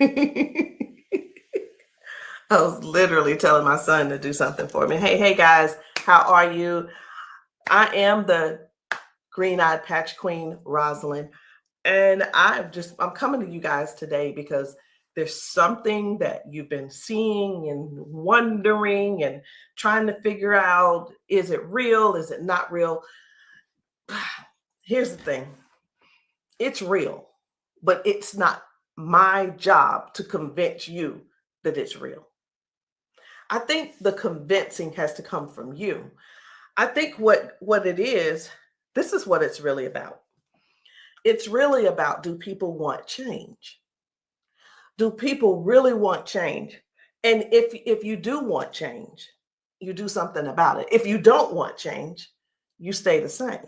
I was literally telling my son to do something for me. Hey guys, how are you? I am the green-eyed patch queen, Rosalind, and I'm coming to you guys today because there's something that you've been seeing and wondering and trying to figure out, is it real? Is it not real? Here's the thing. It's real, but it's not my job to convince you that it's real. I think the convincing has to come from you. I think what it is, this is what it's really about. It's really about, do people want change? Do people really want change? And if you do want change, you do something about it. If you don't want change, you stay the same.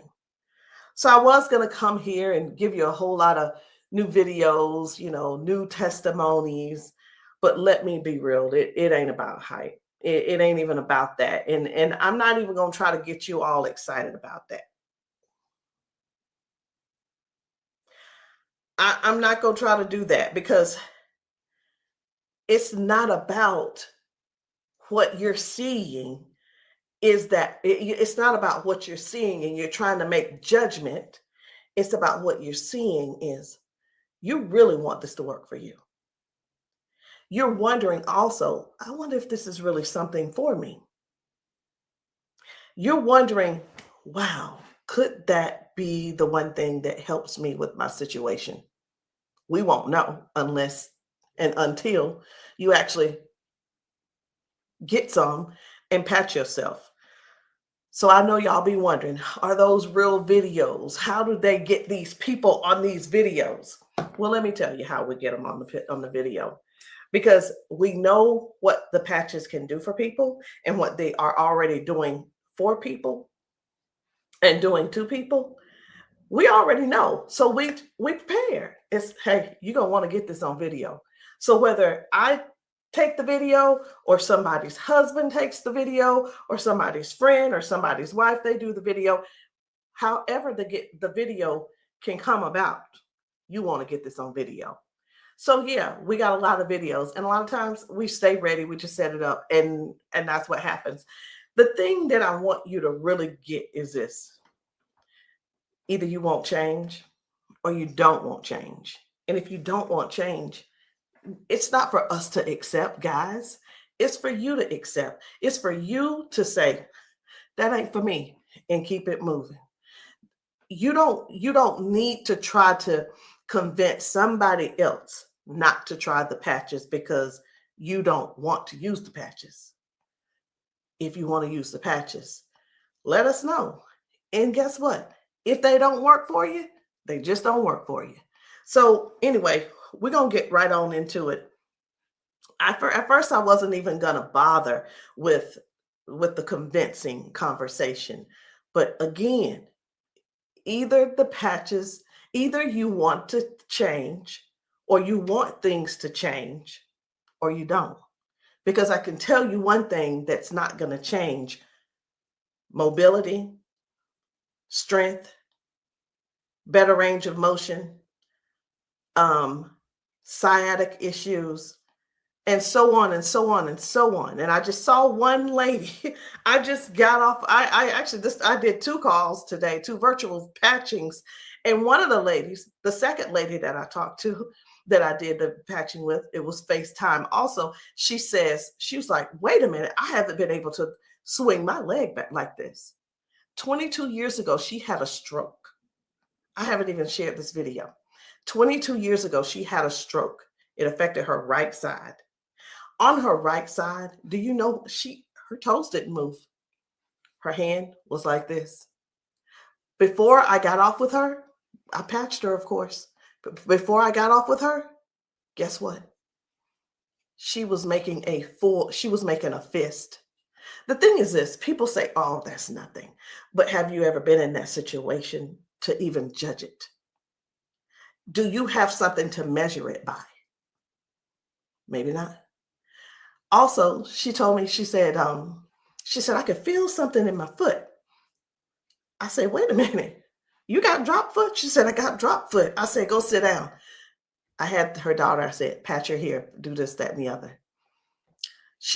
So I was going to come here and give you a whole lot of new videos, new testimonies, but let me be real, it ain't about hype. It ain't even about that. And I'm not even going to try to get you all excited about that. I'm not going to try to do that because it's not about what you're seeing. It's not about what you're seeing and you're trying to make judgment. It's about what you're seeing is you really want this to work for you. You're wondering also, I wonder if this is really something for me. You're wondering, wow, could that be the one thing that helps me with my situation? We won't know unless and until you actually get some and patch yourself. So I know y'all be wondering, are those real videos? How do they get these people on these videos? Well, let me tell you how we get them on the video. Because we know what the patches can do for people and what they are already doing for people and doing to people. We already know. So we prepare. It's, hey, you're going to want to get this on video. So whether I take the video or somebody's husband takes the video or somebody's friend or somebody's wife, they do the video, however the video can come about, you want to get this on video. So yeah, we got a lot of videos and a lot of times we stay ready. We just set it up and that's what happens. The thing that I want you to really get is this. Either you won't change or you don't want change. And if you don't want change, it's not for us to accept, guys. It's for you to accept. It's for you to say, that ain't for me, and keep it moving. You don't need to try to convince somebody else not to try the patches because you don't want to use the patches. If you want to use the patches, let us know. And guess what? If they don't work for you, they just don't work for you. So anyway, we're going to get right on into it. At first, I wasn't even going to bother with the convincing conversation. But again, either the patches, either you want to change or you want things to change or you don't. Because I can tell you one thing that's not going to change: mobility, strength, better range of motion, sciatic issues, and so on and so on and so on. And I just saw one lady. I just got off. I did 2 calls today, 2 virtual patchings. And one of the ladies, the second lady that I talked to, that I did the patching with, it was FaceTime also. She was like, wait a minute, I haven't been able to swing my leg back like this. 22 years ago, she had a stroke. I haven't even shared this video. 22 years ago, she had a stroke. It affected her right side. On her right side, do you know her toes didn't move? Her hand was like this. Before I got off with her, I patched her, of course. But before I got off with her, guess what? She was making a fist. The thing is this, people say, oh, that's nothing. But have you ever been in that situation to even judge it? Do you have something to measure it by? Maybe not. Also, she told me, she said, I could feel something in my foot. I said, wait a minute, you got drop foot? She said, I got drop foot. I said, go sit down. I had her daughter, I said, pat your hair, do this, that, and the other.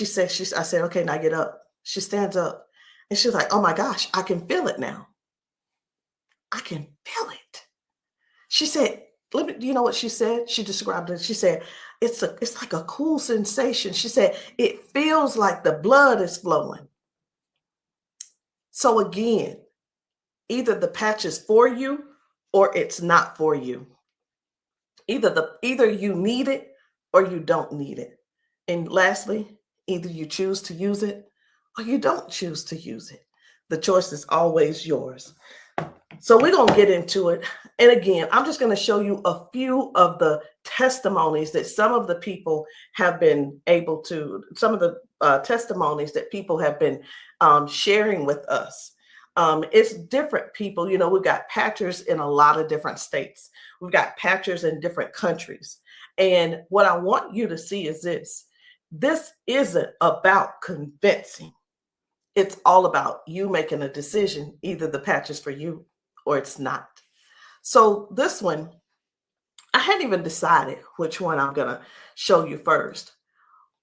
I said, okay, now get up. She stands up and she's like, oh my gosh, I can feel it now. I can feel it. She said, do you know what she said? She described it. She said, it's like a cool sensation. She said, it feels like the blood is flowing. So again, either the patch is for you or it's not for you. Either you need it or you don't need it. And lastly, either you choose to use it or you don't choose to use it. The choice is always yours. So we're going to get into it. And again, I'm just going to show you a few of the testimonies that some of the people have been able to, some of the testimonies that people have been sharing with us. It's different people. You know, we've got patchers in a lot of different states. We've got patchers in different countries. And what I want you to see is this. This isn't about convincing. It's all about you making a decision. Either the patch is for you or it's not. So this one, I hadn't even decided which one I'm going to show you first.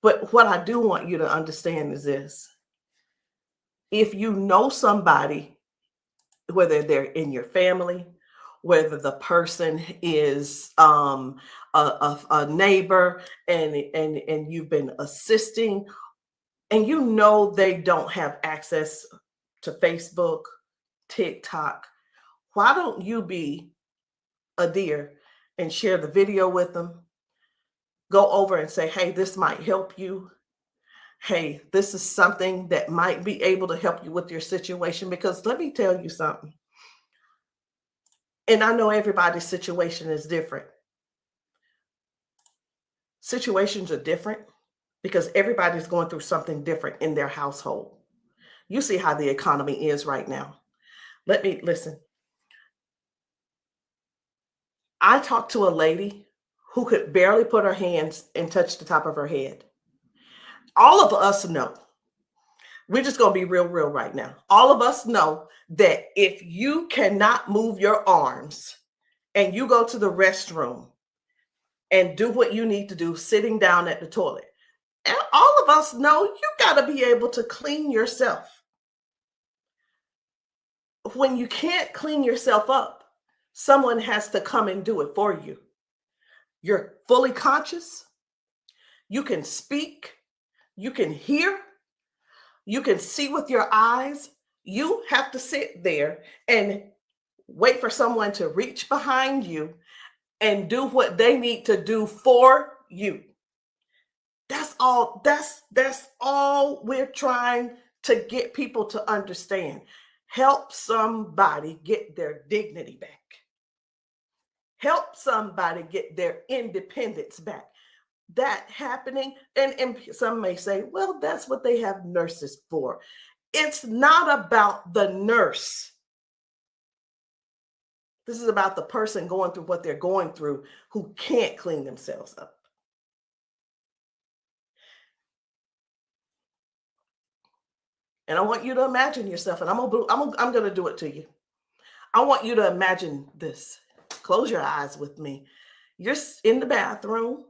But what I do want you to understand is this. If you know somebody, whether they're in your family, whether the person is a neighbor and you've been assisting, and you know they don't have access to Facebook, TikTok, why don't you be a dear and share the video with them? Go over and say, hey, this might help you. Hey, this is something that might be able to help you with your situation. Because let me tell you something. And I know everybody's situation is different. Situations are different because everybody's going through something different in their household. You see how the economy is right now. Listen. I talked to a lady who could barely put her hands and touch the top of her head. All of us know, we're just going to be real right now. All of us know that if you cannot move your arms and you go to the restroom and do what you need to do sitting down at the toilet, and all of us know you got to be able to clean yourself. When you can't clean yourself up, someone has to come and do it for you. You're fully conscious. You can speak. You can hear. You can see with your eyes. You have to sit there and wait for someone to reach behind you and do what they need to do for you. That's all. That's all we're trying to get people to understand. Help somebody get their dignity back. Help somebody get their independence back. That happening, and some may say, well, that's what they have nurses for. It's not about the nurse. This is about the person going through what they're going through who can't clean themselves up. And I want you to imagine yourself, and I'm going to do it to you. I want you to imagine this. Close your eyes with me. You're in the bathroom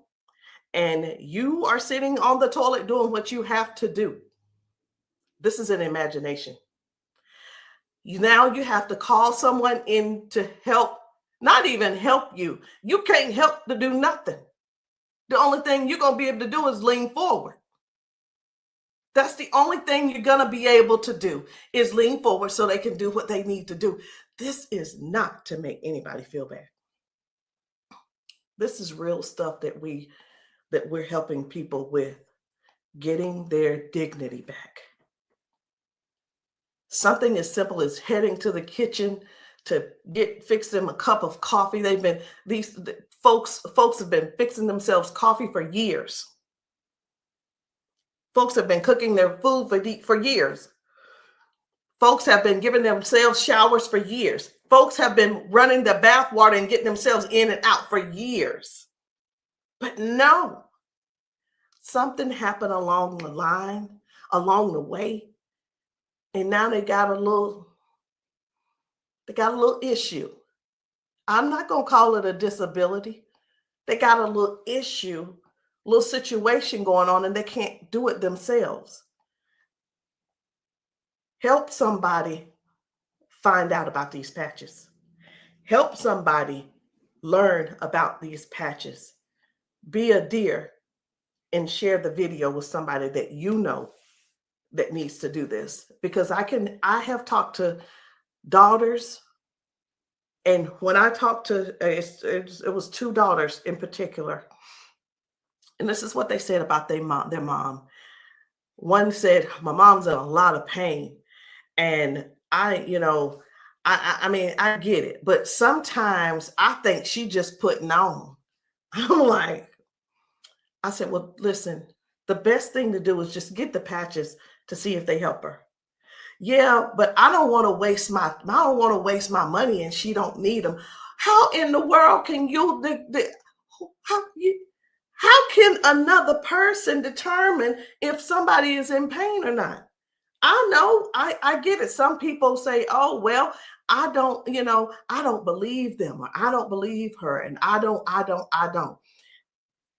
and you are sitting on the toilet doing what you have to do. This is an imagination. Now you have to call someone in to help, not even help you. You can't help to do nothing. The only thing you're going to be able to do is lean forward. That's the only thing you're going to be able to do is lean forward so they can do what they need to do. This is not to make anybody feel bad. This is real stuff that we're helping people with, getting their dignity back. Something as simple as heading to the kitchen to fix them a cup of coffee. These folks have been fixing themselves coffee for years. Folks have been cooking their food for years. Folks have been giving themselves showers for years. Folks have been running the bath water and getting themselves in and out for years. But no, something happened along the line, along the way, and now they got a little issue. I'm not going to call it a disability They got a little issue, little situation going on, and they can't do it themselves. Help somebody find out about these patches. Help somebody learn about these patches. Be a dear and share the video with somebody that you know that needs to do this. Because I have talked to daughters, and when I talked to, it was two daughters in particular, and this is what they said about their mom. One said, my mom's in a lot of pain. And I mean, I get it, but sometimes I think she just putting on. I'm like, I said, well, listen, the best thing to do is just get the patches to see if they help her. Yeah, but I don't want to waste my money and she don't need them. How in the world can how you how can another person determine if somebody is in pain or not? I know, I get it. Some people say, oh, well, I don't believe them, or I don't believe her, and I don't.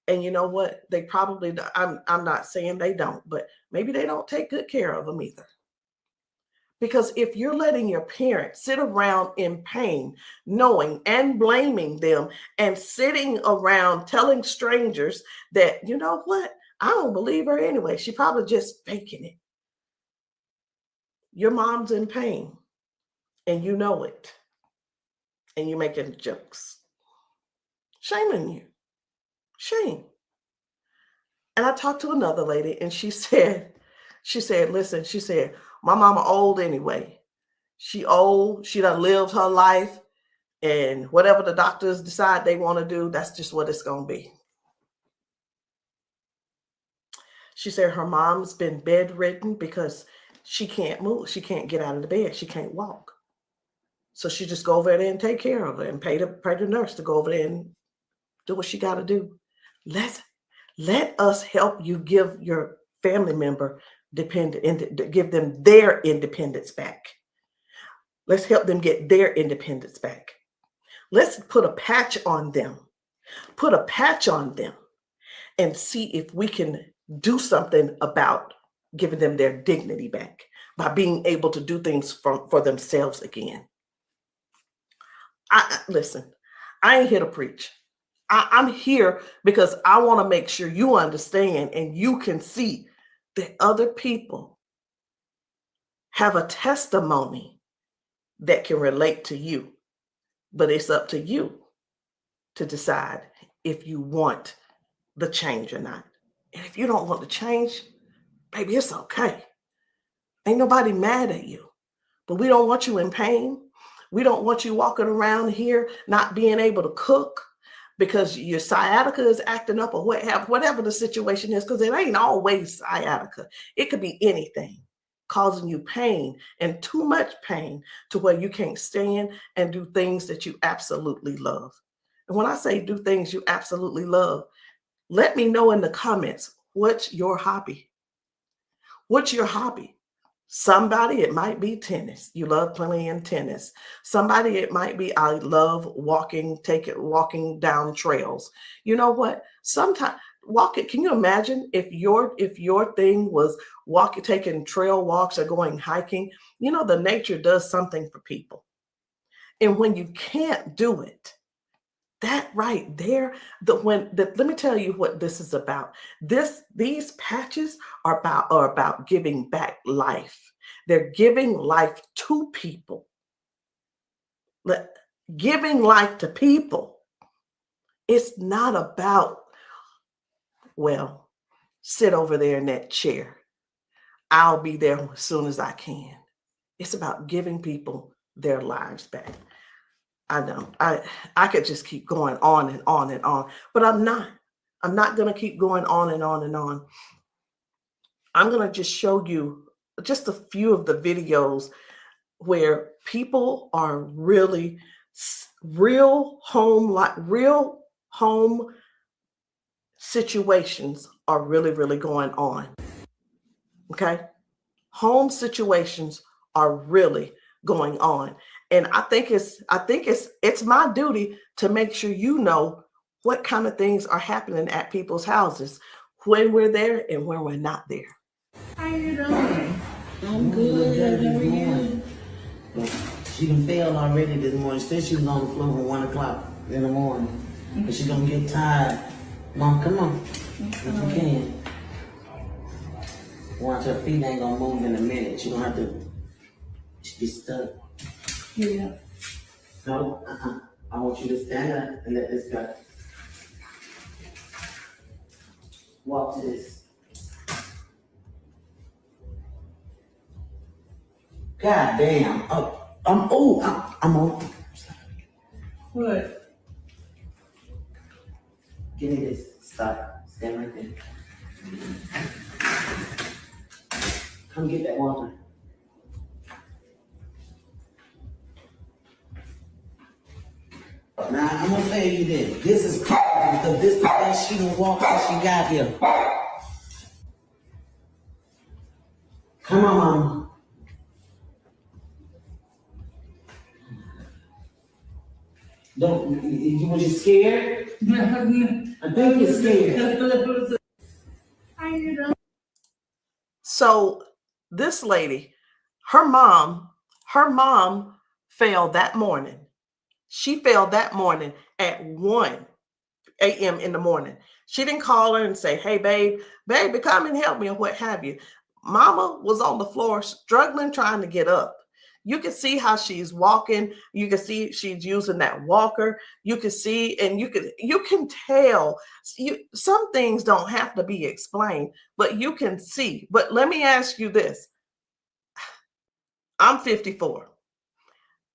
And you know what? They probably, I'm not saying they don't, but maybe they don't take good care of them either. Because if you're letting your parents sit around in pain, knowing and blaming them, and sitting around telling strangers that, you know what, I don't believe her anyway, she probably just faking it. Your mom's in pain and you know it, and you're making jokes. Shame on you. Shame. And I talked to another lady and listen, she said, my mama old anyway. She old, she done lived her life, and whatever the doctors decide they want to do, that's just what it's going to be. She said her mom's been bedridden because she can't move. She can't get out of the bed. She can't walk. So she just go over there and take care of her and pay the nurse to go over there and do what she got to do. Let us help you give your family member give them their independence back. Let's help them get their independence back. Let's put a patch on them. Put a patch on them and see if we can do something about giving them their dignity back by being able to do things for themselves again. Listen, I ain't here to preach. I'm here because I want to make sure you understand and you can see that other people have a testimony that can relate to you. But it's up to you to decide if you want the change or not. And if you don't want the change, baby, it's okay. Ain't nobody mad at you. But we don't want you in pain. We don't want you walking around here not being able to cook because your sciatica is acting up, or whatever the situation is, because it ain't always sciatica. It could be anything causing you pain, and too much pain to where you can't stand and do things that you absolutely love. And when I say do things you absolutely love, let me know in the comments, what's your hobby? What's your hobby? Somebody, it might be tennis. You love playing tennis. Somebody, it might be, I love walking down trails. You know what? Sometimes walking, can you imagine if your thing was taking trail walks or going hiking? You know, the nature does something for people. And when you can't do it, that right there, let me tell you what this is about. These patches are about giving back life. They're giving life to people. Giving life to people. It's not about, well, sit over there in that chair. I'll be there as soon as I can. It's about giving people their lives back. I know I could just keep going on and on and on, but I'm not going to keep going on and on and on. I'm going to just show you just a few of the videos where people are really real home situations are really going on. Okay? Home situations are really going on. And I think it's my duty to make sure you know what kind of things are happening at people's houses when we're there and when we're not there. How you doing? I'm good. How are you? She done failed already this morning. She said she was on the floor from 1 o'clock in the morning. But she gonna get tired. Mom, come on. If you can. Watch, her feet ain't gonna move in a minute. She gonna have to be stuck. Yeah. No, I want you to stand up and let this go. Walk to this. God damn. I'm on. What? Give me this. Stop. Stand right there. Come get that water. Now, I'm gonna tell you this. This is powerful because this is the best she done walked since she got here. Come on, Mama. Don't, was you scared? I think you're scared. How you doing? So this lady, her mom fell that morning. She fell that morning at 1 a.m. in the morning. She didn't call her and say, hey, baby, come and help me, or what have you. Mama was on the floor struggling, trying to get up. You can see how she's walking. You can see she's using that walker. You can see, and you can tell. Some things don't have to be explained, but you can see. But let me ask you this. I'm 54.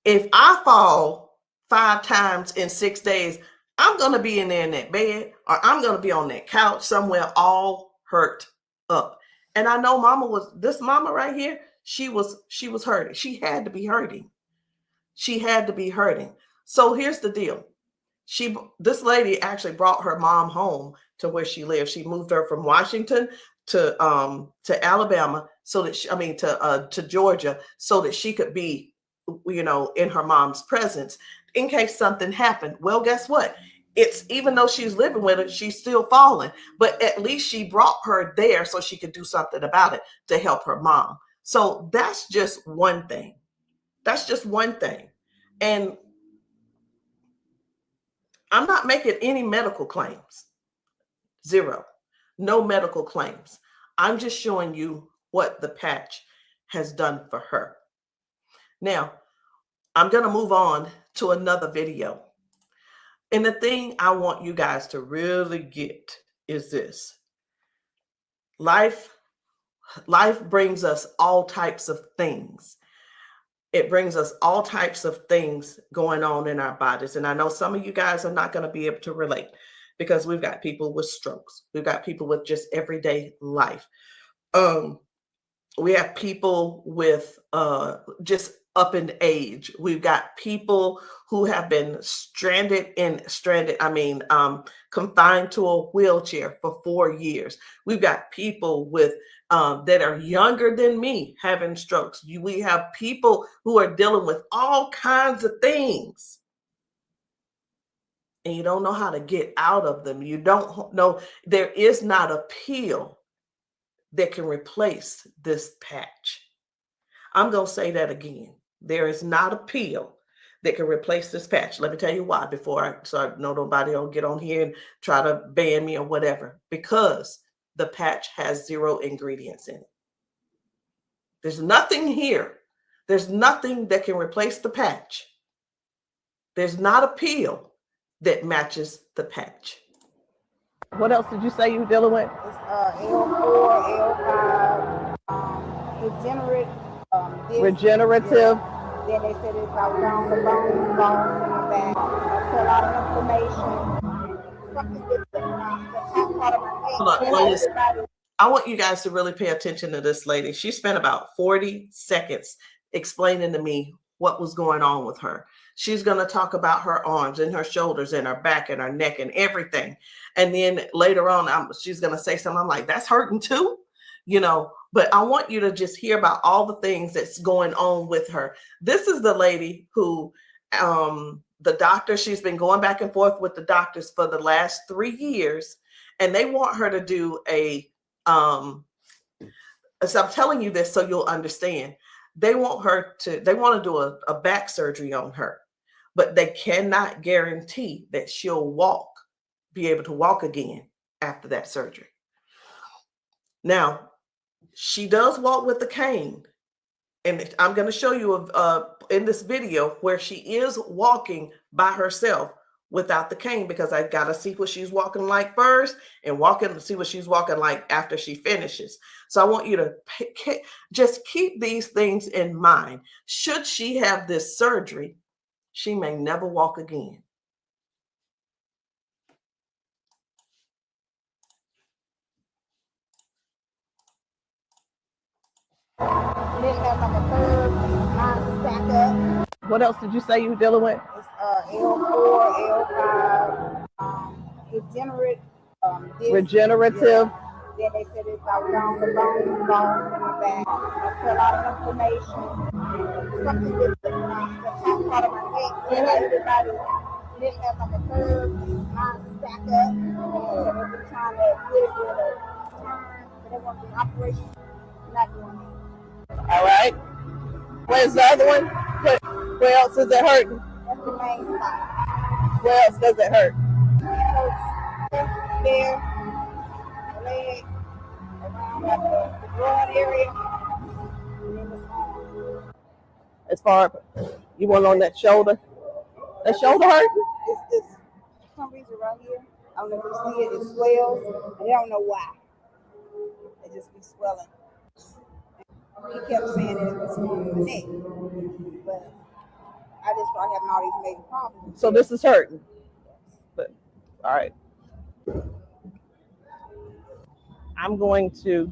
If I fall 5 times in 6 days, I'm going to be in there in that bed, or I'm going to be on that couch somewhere all hurt up. And I know this mama right here, she was hurting. She had to be hurting. She had to be hurting. So here's the deal. This lady actually brought her mom home to where she lived. She moved her from Washington to Alabama to Georgia, so that she could be, in her mom's presence in case something happened. Well, guess what? It's, even though she's living with her, she's still falling, but at least she brought her there so she could do something about it to help her mom. So that's just one thing. That's just one thing. And I'm not making any medical claims. Zero. No medical claims. I'm just showing you what the patch has done for her. Now, I'm going to move on to another video. And the thing I want you guys to really get is this. Life brings us all types of things. It brings us all types of things going on in our bodies. And I know some of you guys are not going to be able to relate, because we've got people with strokes. We've got people with just everyday life. We have people with just up in age. We've got people who have been confined to a wheelchair for 4 years. We've got people with that are younger than me having strokes. We have people who are dealing with all kinds of things, and you don't know how to get out of them. You don't know. There is not a pill that can replace this patch. I'm going to say that again. There is not a pill that can replace this patch. Let me tell you why, so I know nobody will get on here and try to ban me or whatever. Because the patch has 0 ingredients in it. There's nothing here. There's nothing that can replace the patch. There's not a pill that matches the patch. What else did you say you were dealing with? It's L4, L5, Regenerative. Yeah. Then they said it's about down the bone, bones in the back. That's a lot of inflammation. Something that's part of my head. I want you guys to really pay attention to this lady. She spent about 40 seconds explaining to me what was going on with her. She's going to talk about her arms and her shoulders and her back and her neck and everything. And then later on, she's going to say something. I'm like, that's hurting too, but I want you to just hear about all the things that's going on with her. This is the lady who the doctor, she's been going back and forth with the doctors for the last 3 years, and they want her to do a so I'm telling you this so you'll understand. They want to do a back surgery on her, but they cannot guarantee that she'll be able to walk again after that surgery. Now, she does walk with the cane, and I'm going to show you in this video where she is walking by herself without the cane, because I got to see what she's walking like first and see what she's walking like after she finishes. So I want you to just keep these things in mind. Should she have this surgery, she may never walk again. Then have like a curve, mine stack up. What else did you say you were dealing with? It's L4, L5, regenerative. Yeah. Then they said it's like down the bone in the back. That's a lot of inflammation. Something with the top part of my neck. And everybody didn't have like a curve, mine stack up. So they've been trying to get it with a turn, but they want the operation. Not doing it. All right. Where's the other one? Where else is it hurting? That's the main spot. Where else does it hurt? It hurts there, leg, around like the broad area, and then the arm. As far you want on that shoulder? That shoulder hurt? It's this, for some reason right here, I don't know if you see it, it swells, and they don't know why. It just be swelling. He kept saying that it was from the neck, but I just started having all these major problems. So this is hurting. But, all right. I'm going to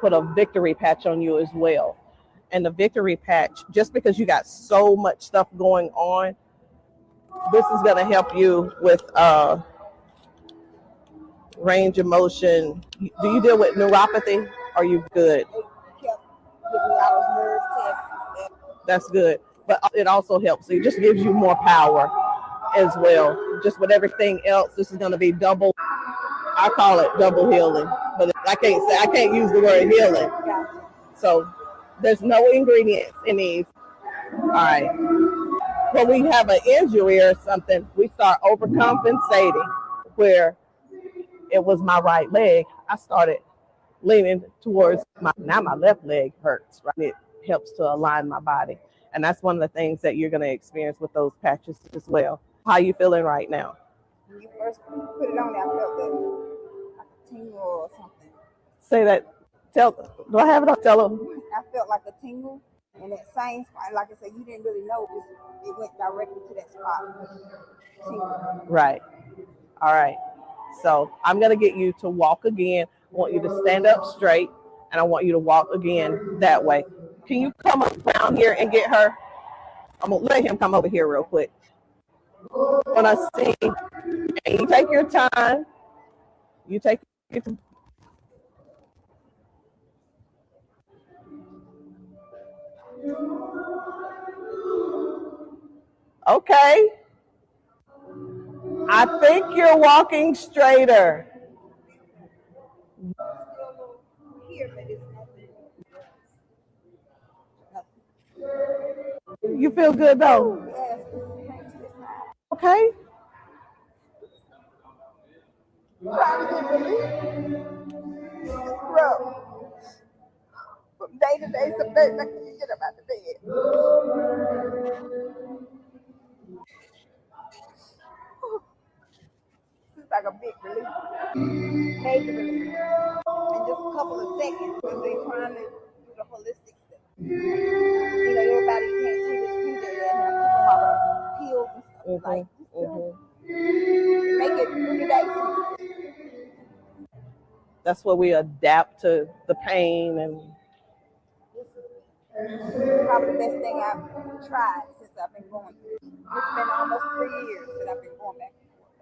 put a victory patch on you as well. And the victory patch, just because you got so much stuff going on, this is going to help you with range of motion. Do you deal with neuropathy? Are you good? They kept giving me all those nerve tests. That's good. But it also helps. It just gives you more power as well. Just with everything else, this is going to be double. I call it double healing, but I can't use the word healing. So there's no ingredients in these. All right. When we have an injury or something, we start overcompensating. Where it was my right leg, I started leaning towards my left leg hurts, right? It helps to align my body. And that's one of the things that you're going to experience with those patches as well. How are you feeling right now? When you first put it on there, I felt like a tingle or something. Say that. Do I have it on? Tell them. I felt like a tingle in that same spot. Like I said, you didn't really know it went directly to that spot. Tingle. Right. All right. So I'm going to get you to walk again. I want you to stand up straight, and I want you to walk again that way. Can you come up down here and get her? I'm going to let him come over here real quick. When I sing, and you take your time. You take your time. Okay. I think you're walking straighter. You feel good though? Okay. From day to day, some days I can't get up out of bed. It's like a big relief, major relief, in just a couple of seconds because they're trying to do the holistic stuff. You know, everybody can't see this finger and I keep them all pills and stuff like make it 3 days. That's where we adapt to the pain, and this is probably the best thing I've tried since I've been going through. It's been almost 3 years that I've been going back and forth,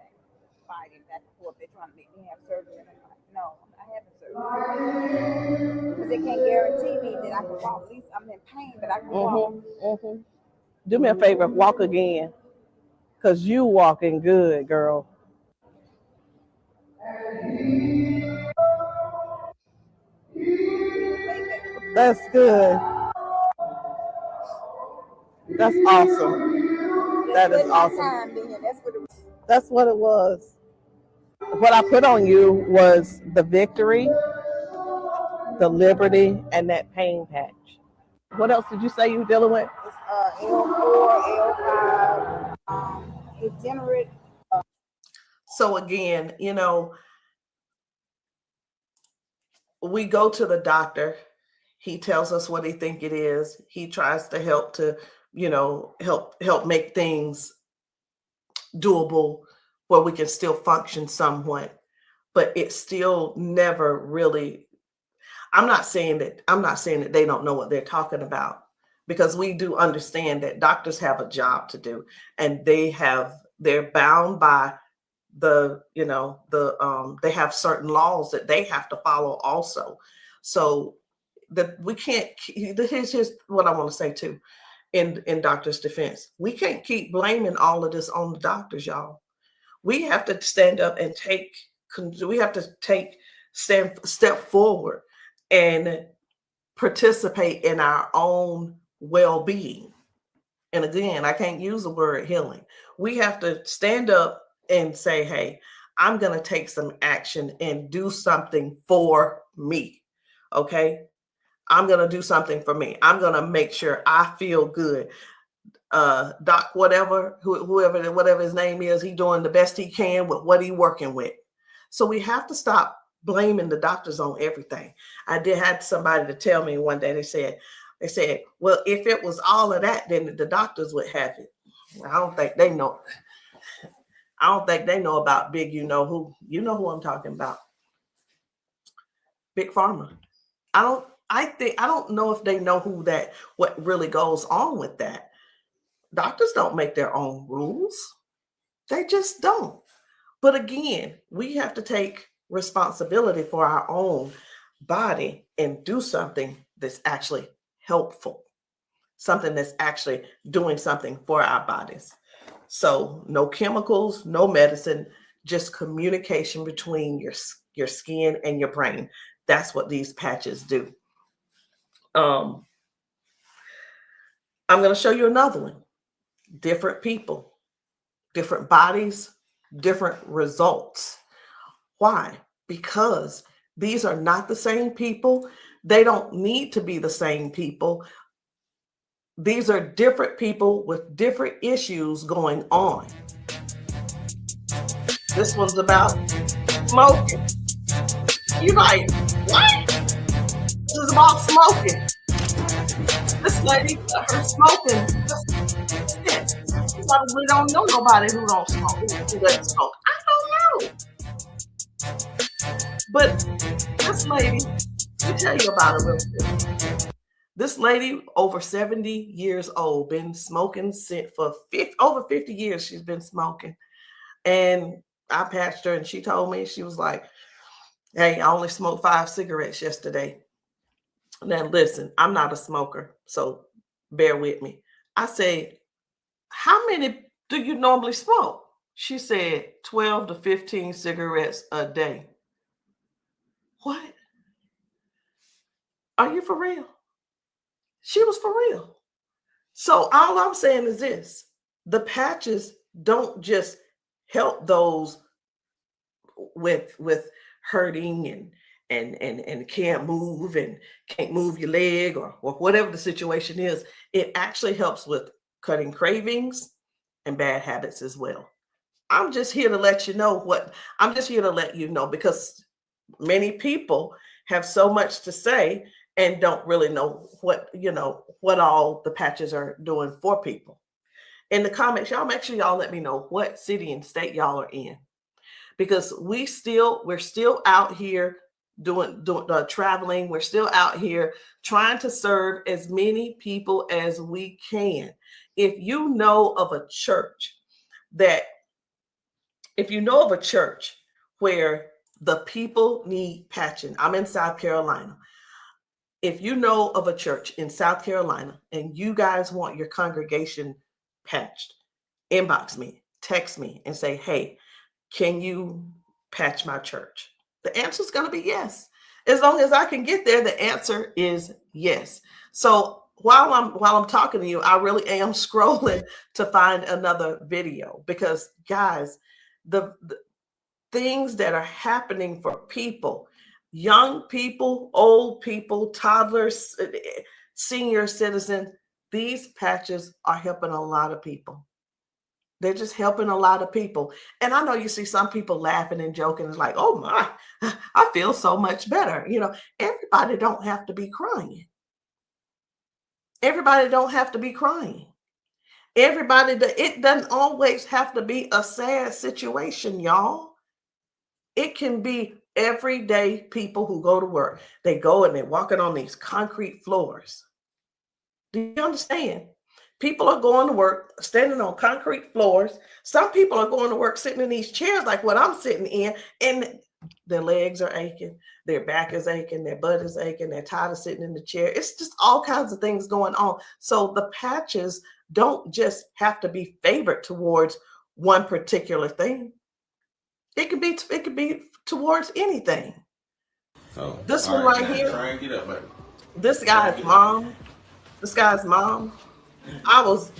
fighting back and forth. They're trying to make me have surgery, and I'm like, no, I'm not having surgery because they can't guarantee me that I can walk. At least I'm in pain, but I can walk. Do me a favor, walk again, because you walking good, girl. That's good. That's awesome. That is awesome. That's what it was. What I put on you was the victory, the liberty, and that pain patch. What else did you say you were dealing with? It's L4, L5, degenerate. So again, we go to the doctor. He tells us what he think it is. He tries to help help make things doable where we can still function somewhat, but it still never really. I'm not saying that they don't know what they're talking about, because we do understand that doctors have a job to do, and they're bound by they have certain laws that they have to follow also. So that we can't. Here's what I want to say too. In doctors' defense, we can't keep blaming all of this on the doctors, y'all. We have to stand up and step forward and participate in our own well-being. And again, I can't use the word healing. We have to stand up and say, hey, I'm going to take some action and do something for me. Okay. I'm going to do something for me. I'm going to make sure I feel good. Doc, whatever his name is, he's doing the best he can with what he's working with. So we have to stop blaming the doctors on everything. I had somebody to tell me one day, they said, well, if it was all of that, then the doctors would have it. I don't think they know. I don't think they know about big, you know who I'm talking about. Big Pharma. I don't know if they know what really goes on with that. Doctors don't make their own rules. They just don't. But again, we have to take responsibility for our own body and do something that's actually helpful, something that's actually doing something for our bodies. So no chemicals, no medicine, just communication between your skin and your brain. That's what these patches do. I'm going to show you another one. Different people, different bodies, different results. Why? Because these are not the same people. They don't need to be the same people. These are different people with different issues going on. This one's about smoking. You're like, what? This is about smoking. This lady, her smoking. You probably don't know nobody who don't smoke, who doesn't smoke. I don't know. But this lady, let me tell you about her real quick. This lady, over 70 years old, been smoking for over 50 years. She's been smoking. And I patched her, and she told me, she was like, hey, I only smoked 5 cigarettes yesterday. Now, listen, I'm not a smoker, so bear with me. I said, how many do you normally smoke? She said 12 to 15 cigarettes a day. What? Are you for real? She was for real. So all I'm saying is this: the patches don't just help those with hurting and can't move and can't move your leg or whatever the situation is. It actually helps with cutting cravings and bad habits as well. I'm just here to let you know because many people have so much to say and don't really know what all the patches are doing for people. In the comments, y'all make sure y'all let me know what city and state y'all are in, because we're still out here doing traveling. We're still out here trying to serve as many people as we can. If you know of a church where the people need patching, I'm in South Carolina. if you know of a church in South Carolina and you guys want your congregation patched, inbox me, text me, and say, hey, can you patch my church? The answer is going to be yes. As long as I can get there, the answer is yes. So while I'm talking to you, I really am scrolling to find another video, because guys, the things that are happening for people, young people, old people, toddlers, senior citizens, these patches are helping a lot of people. They're just helping a lot of people. And I know you see some people laughing and joking. It's like, oh my, I feel so much better. You know, everybody don't have to be crying. Everybody don't have to be crying. It doesn't always have to be a sad situation, y'all. It can be everyday people who go to work. They go and they're walking on these concrete floors. Do you understand? People are going to work standing on concrete floors. Some people are going to work sitting in these chairs like what I'm sitting in, and their legs are aching, their back is aching, their butt is aching, they're tired of sitting in the chair. It's just all kinds of things going on. So the patches don't just have to be favored towards one particular thing. It could be towards anything. So this one right here, try and get up, baby. This guy's mom, I was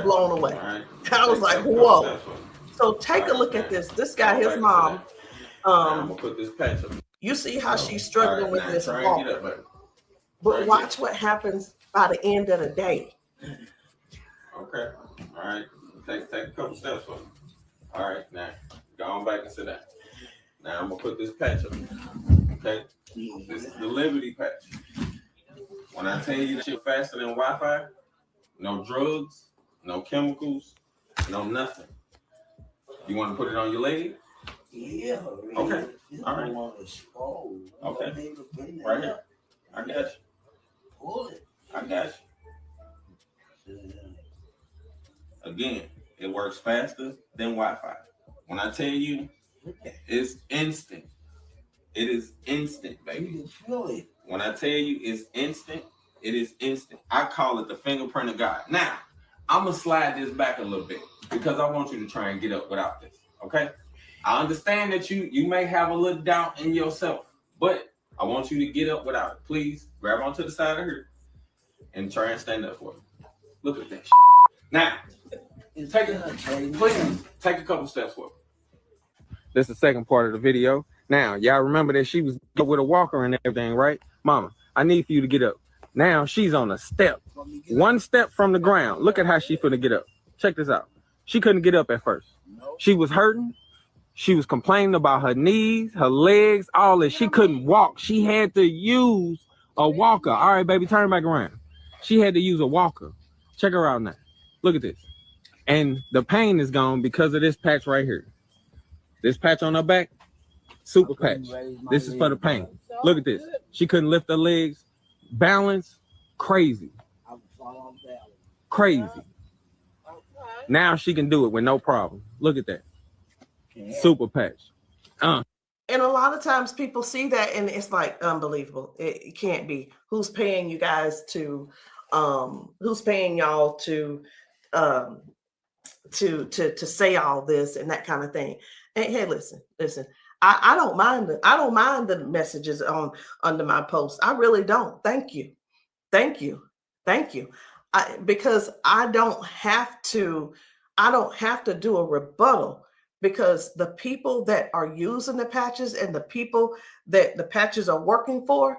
blown away. Right. I was like, whoa. So take a look at this. This guy, his mom, I'm gonna put this patch up. you see how she's struggling with this try walk. and get up, baby. But watch what happens by the end of the day. Okay. All right. Take a couple steps for me. All right. Now go on back and sit down. Now I'm gonna put this patch up. Okay. This is the Liberty patch. When I tell you that you're faster than Wi-Fi, no drugs, no chemicals, no nothing. You want to put it on your leg? Yeah. Okay. All right. Okay. Right here. I got you. Pull it. I got you. Again, it works faster than Wi-Fi. When I tell you, it's instant. It is instant, baby. You can feel it. When I tell you it's instant, it is instant. I call it the fingerprint of God. Now, I'm going to slide this back a little bit because I want you to try and get up without this, okay? I understand that you may have a little doubt in yourself, but I want you to get up without it. Please grab onto the side of her and try and stand up for me. Look at that shit. Now, take a couple steps forward. This is the second part of the video. Now, y'all remember that she was with a walker and everything, right? Mama, I need for you to get up. Now she's on a step. One step from the ground. Look at how she finna get up. Check this out. She couldn't get up at first. She was hurting. She was complaining about her knees, her legs, all this. She couldn't walk. She had to use a walker. All right, baby, turn back around. She had to use a walker. Check her out now. Look at this. And the pain is gone because of this patch right here. This patch on her back, super patch. This is for the pain. Look at this. She couldn't lift her legs. Balance, crazy. Crazy. Now she can do it with no problem. Look at that. Super patch. And a lot of times people see that and it's like unbelievable. It can't be. Who's paying you guys to who's paying y'all to say all this and that kind of thing. And hey, listen. I don't mind the messages under my post. I really don't. Thank you. Because I don't have to do a rebuttal, because the people that are using the patches and the people that the patches are working for,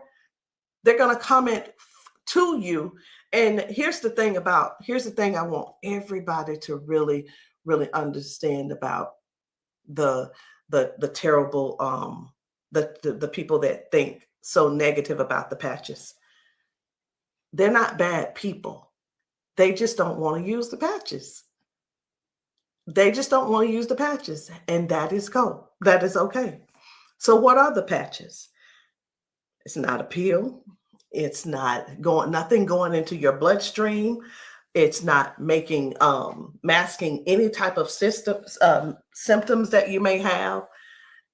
they're going to comment to you. And here's the thing I want everybody to really, really understand about the terrible, the people that think so negative about the patches. They're not bad people. They just don't want to use the patches. And that is cool. That is okay. So what are the patches? It's not a pill. It's not nothing going into your bloodstream. It's not masking any type of symptoms that you may have.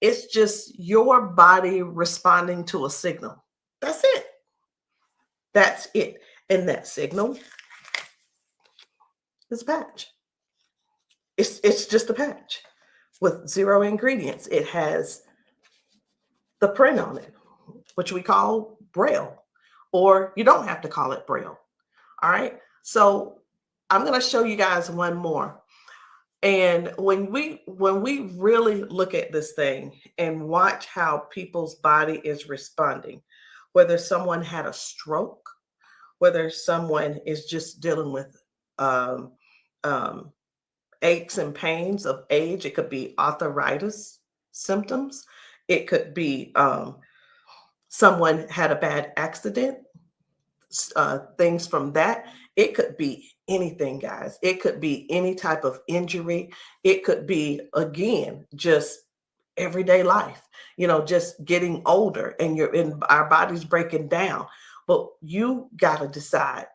It's just your body responding to a signal. That's it. That's it. And that signal is a patch. It's just a patch with 0 ingredients. It has the print on it, which we call Braille, or you don't have to call it Braille. All right. So I'm going to show you guys one more. And when we really look at this thing and watch how people's body is responding, whether someone had a stroke, whether someone is just dealing with aches and pains of age, it could be arthritis symptoms, it could be someone had a bad accident, things from that. It could be anything, guys. It could be any type of injury. It could be, again, just everyday life, just getting older and our body's breaking down. But you got to decide,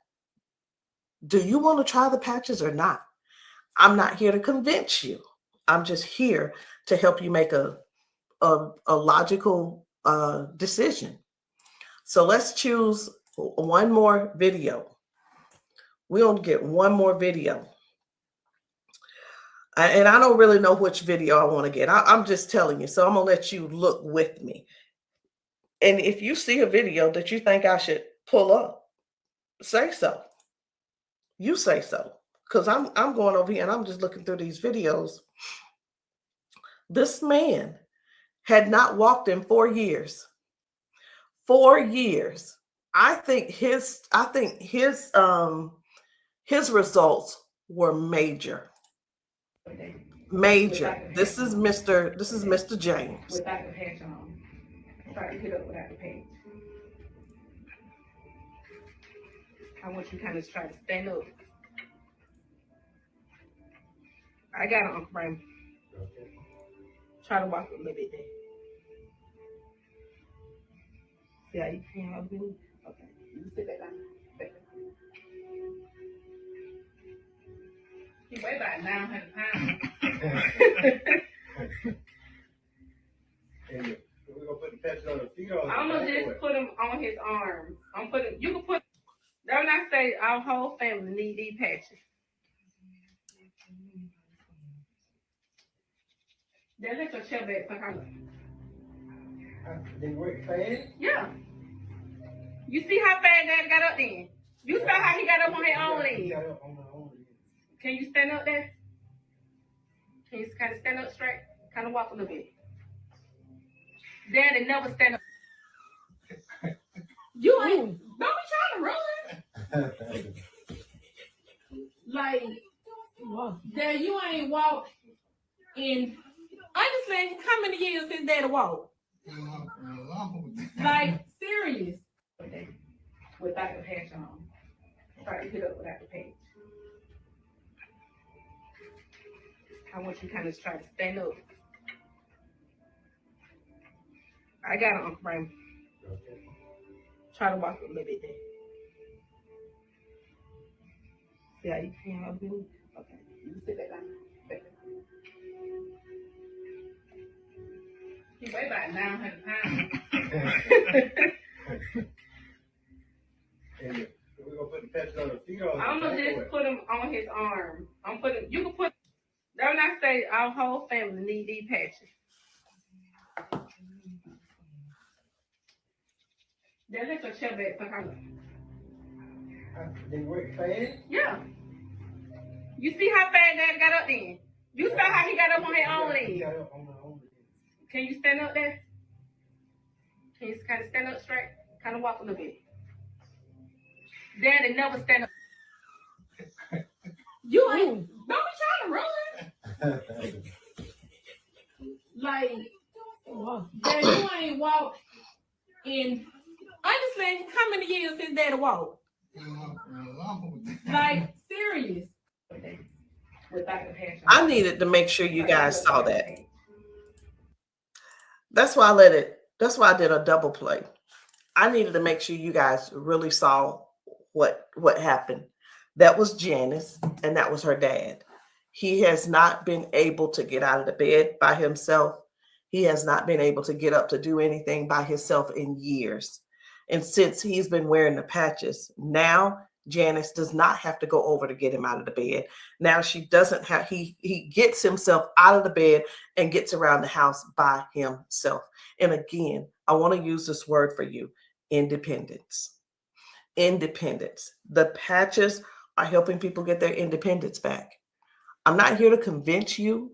do you want to try the patches or not? I'm not here to convince you. I'm just here to help you make a logical decision. So let's choose one more video. We're going to get one more video. And I don't really know which video I want to get. I'm just telling you. So I'm going to let you look with me. And if you see a video that you think I should pull up, say so. You say so. Because I'm going over here and I'm just looking through these videos. This man had not walked in 4 years. 4 years. I think his results were major. Major. This is Mr. James. Without the patch on. Try to get up without the patch. I want you to kind of try to stand up. I got it, Uncle Brian. Try to walk a little bit there. See how you can help me? Okay. You sit back down. He weigh about 900 pounds. We're gonna put the patch on the feet or I'm gonna just put him on his arms. You can put, don't I say our whole family need these patches. Then let your chair back for her. They work fast? Yeah. You see how fast Daddy got up then? You saw how he got up on his own leg. Can you stand up there? Can you kind of stand up straight? Kind of walk a little bit. Daddy never stand up. You ain't, don't be trying to run. Like, Dad, you ain't walked in, honestly, how many years since Daddy walked? Like, serious. Without the patch on. Try to get up without the patch. I want you to kind of try to stand up. I got it, Uncle Brian. Try to walk a little bit there. See how you can help me? Okay. You sit back down. He weigh about 900 pounds. We're gonna put the patch on the feet or I'm gonna just put him on his arm. You can put, don't I say our whole family need these patches. Then let your chair back for her. They work fast? Yeah. You see how fast Daddy got up then? You saw how he got up on his own leg. Can you stand up there? Can you kind of stand up straight? Kind of walk a little bit. Daddy never stand up. You ain't, don't be trying to run. Like, Dad, you ain't walked in, honestly, how many years since Daddy walked? Like, serious. Without the patch on. I needed to make sure you guys saw that. That's why I did a double play. I needed to make sure you guys really saw what happened. That was Janice, and that was her dad. He has not been able to get out of the bed by himself. He has not been able to get up to do anything by himself in years. And since he's been wearing the patches, now Janice does not have to go over to get him out of the bed. Now she doesn't have, he gets himself out of the bed and gets around the house by himself. And again, I want to use this word for you, independence. Independence. The patches are helping people get their independence back. I'm not here to convince you.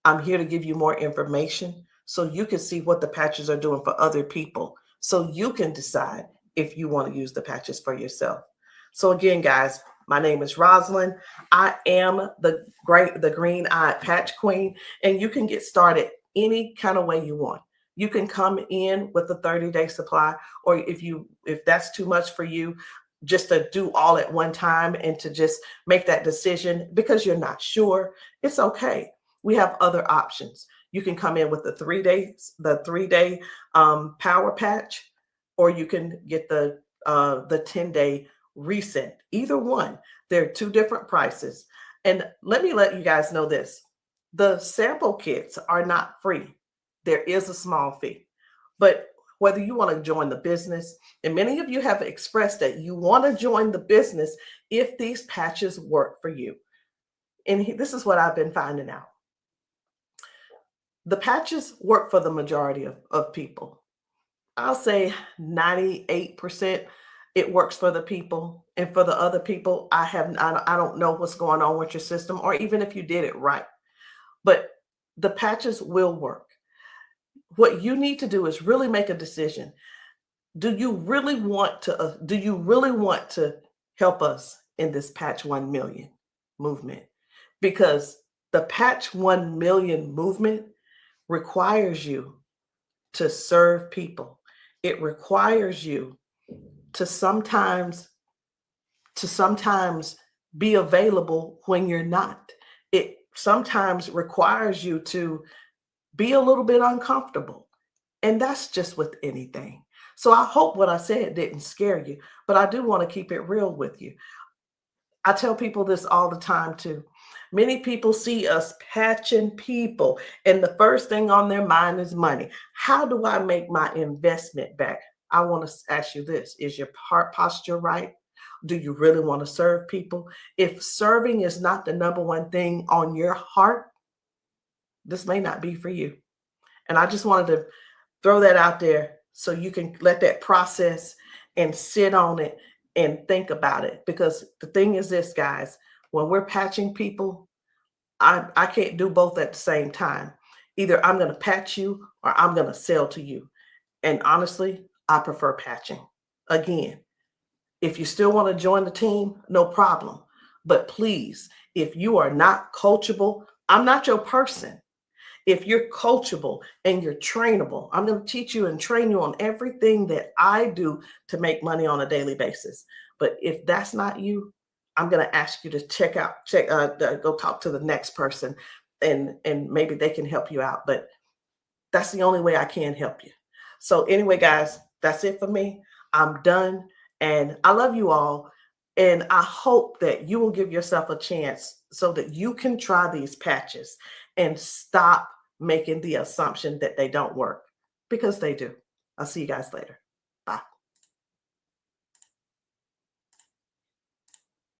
I'm here to give you more information so you can see what the patches are doing for other people, so you can decide if you want to use the patches for yourself. So again, guys, my name is Rosalind. I am the green-eyed patch queen, and you can get started any kind of way you want. You can come in with a 30-day supply, or if that's too much for you, just to do all at one time and to just make that decision because you're not sure, it's okay. We have other options. You can come in with the 3-day power patch, or you can get the 10-day reset. Either one. There are two different prices. And let me let you guys know this. The sample kits are not free. There is a small fee. But whether you want to join the business, and many of you have expressed that you want to join the business if these patches work for you. And this is what I've been finding out. The patches work for the majority of people. I'll say 98% it works for the people. And for the other people, I don't know what's going on with your system, or even if you did it right. But the patches will work. What you need to do is really make a decision. Do you really want to help us in this Patch 1 Million movement? Because the Patch 1 Million movement requires you to serve people. It requires you to sometimes be available when you're not. It sometimes requires you to be a little bit uncomfortable. And that's just with anything. So I hope what I said didn't scare you, but I do want to keep it real with you. I tell people this all the time too. Many people see us patching people, and the first thing on their mind is money. How do I make my investment back? I want to ask you this. Is your heart posture right? Do you really want to serve people? If serving is not the number one thing on your heart, this may not be for you. And I just wanted to throw that out there so you can let that process and sit on it and think about it. Because the thing is this, guys, when we're patching people, I can't do both at the same time. Either I'm going to patch you or I'm going to sell to you. And honestly, I prefer patching. Again, if you still want to join the team, no problem. But please, if you are not coachable, I'm not your person. If you're coachable and you're trainable, I'm going to teach you and train you on everything that I do to make money on a daily basis. But if that's not you, I'm going to ask you to go talk to the next person, and maybe they can help you out. But that's the only way I can help you. So anyway, guys, that's it for me. I'm done. And I love you all. And I hope that you will give yourself a chance so that you can try these patches and stop making the assumption that they don't work, because they do. I'll see you guys later.